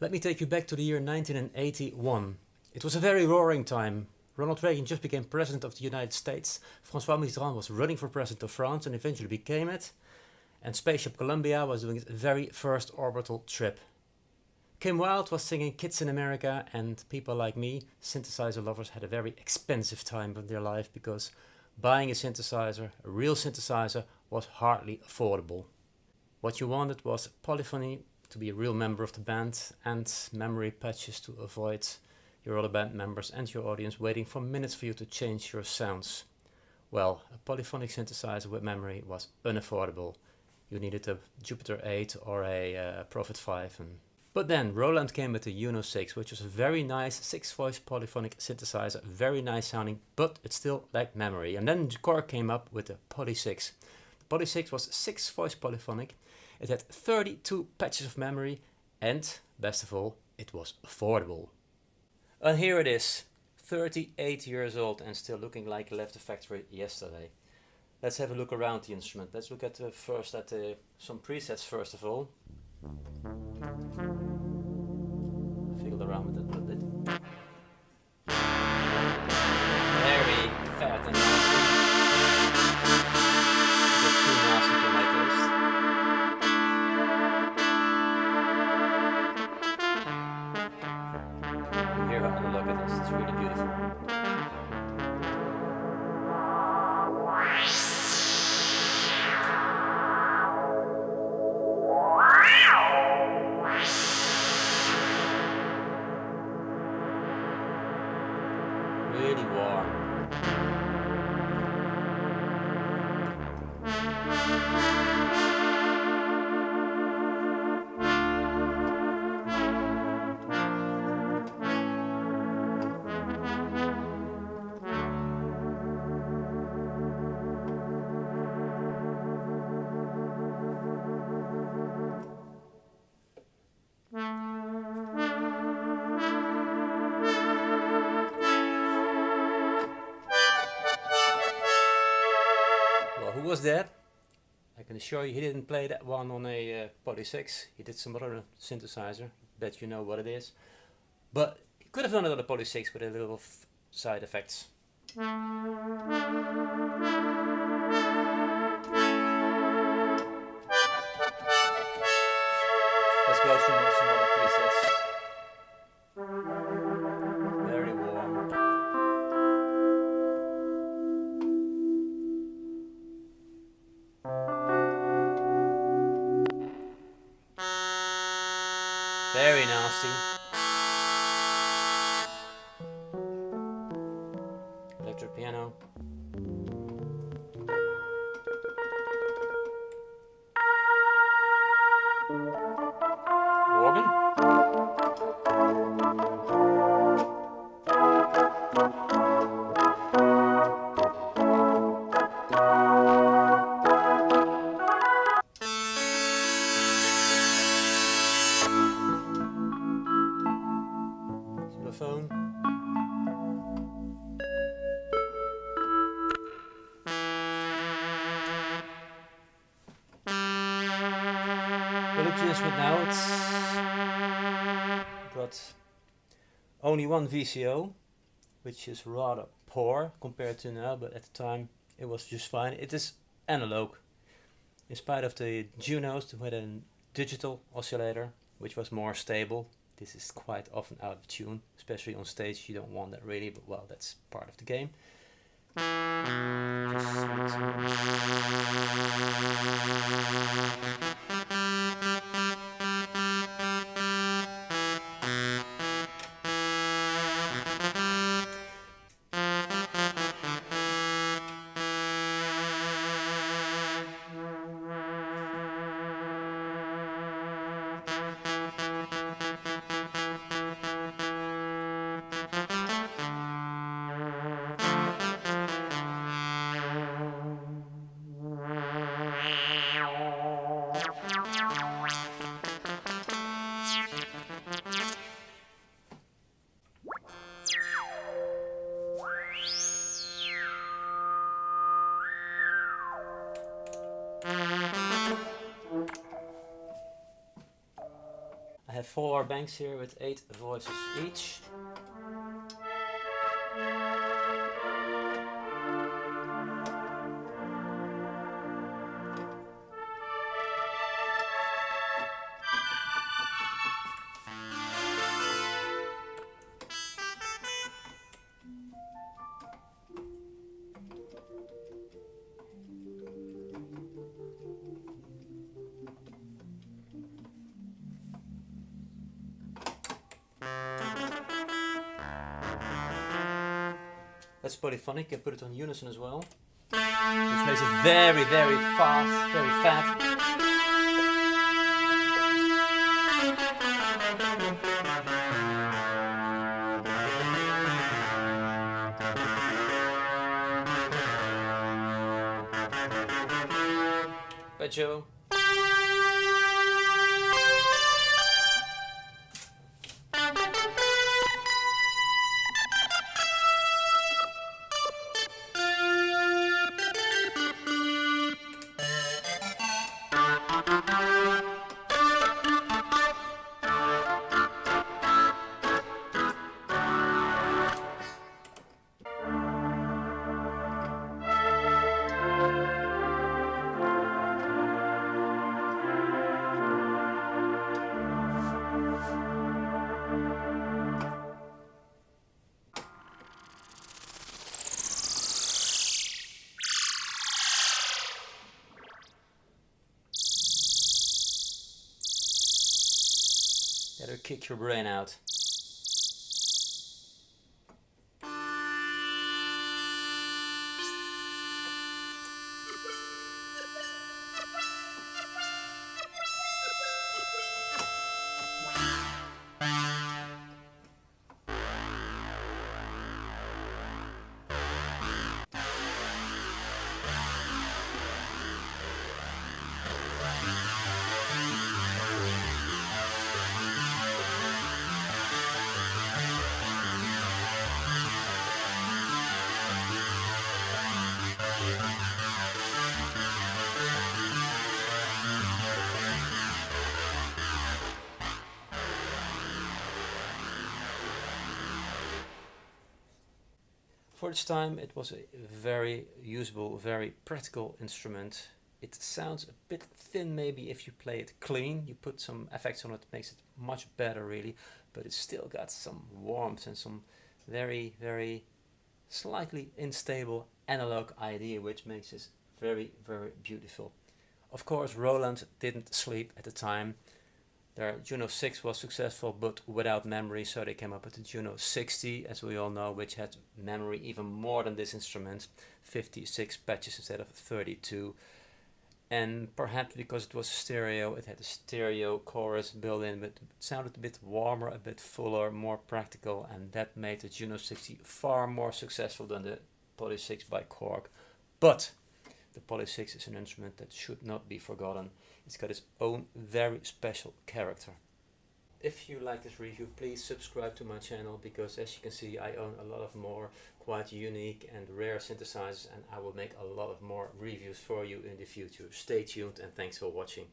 Let me take you back to the year 1981. It was a very roaring time. Ronald Reagan just became President of the United States. François Mitterrand was running for President of France and eventually became it. And Spaceship Columbia was doing its very first orbital trip. Kim Wilde was singing Kids in America, and people like me, synthesizer lovers, had a very expensive time of their life because buying a synthesizer, a real synthesizer, was hardly affordable. What you wanted was polyphony, to be a real member of the band, and memory patches to avoid your other band members and your audience waiting for minutes for you to change your sounds. Well, a polyphonic synthesizer with memory was unaffordable. You needed a Jupiter 8 or a Prophet 5. But then Roland came with the Juno 6, which was a very nice 6-voice polyphonic synthesizer, very nice sounding, but it still lacked memory. And then Korg came up with the Polysix. The Polysix was 6-voice polyphonic. It had 32 patches of memory, and best of all, it was affordable. And here it is, 38 years old and still looking like it left the factory yesterday. Let's have a look around the instrument. Let's look at first at some presets first of all. Fiddle around with it a little bit. Very fat and nasty. A bit too nasty to my taste. Here, have a look at this. It's really beautiful. Really warm. Who was that? I can assure you he didn't play that one on a Polysix. He did some other synthesizer. Bet you know what it is. But he could have done it on a Polysix with a little side effects. Let's go through some other presets. Very warm. Very nasty. Electric piano. Organ. Xylophone. Well, look to this one now. It's got only one VCO, which is rather poor compared to now, but at the time it was just fine. It is analog. In spite of the Junos with a digital oscillator, which was more stable, this is quite often out of tune, especially on stage. You don't want that really, but well, that's part of the game. 4 banks here with 8 voices each. That's polyphonic, you can put it on unison as well. Which makes it very, very fast, very fat. Banjo. That'll kick your brain out. For its time, it was a very usable, very practical instrument. It sounds a bit thin maybe if you play it clean. You put some effects on it, makes it much better really, but it's still got some warmth and some very, very slightly unstable analog idea, which makes it very, very beautiful. Of course, Roland didn't sleep at the time. Their Juno 6 was successful but without memory, so they came up with the Juno 60, as we all know, which had memory even more than this instrument, 56 patches instead of 32. And perhaps because it was stereo, it had a stereo chorus built in, but it sounded a bit warmer, a bit fuller, more practical, and that made the Juno 60 far more successful than the Polysix by Korg. But the Polysix is an instrument that should not be forgotten. It's got its own very special character. If you like this review, please subscribe to my channel, because as you can see, I own a lot of more quite unique and rare synthesizers, and I will make a lot of more reviews for you in the future. Stay tuned and thanks for watching.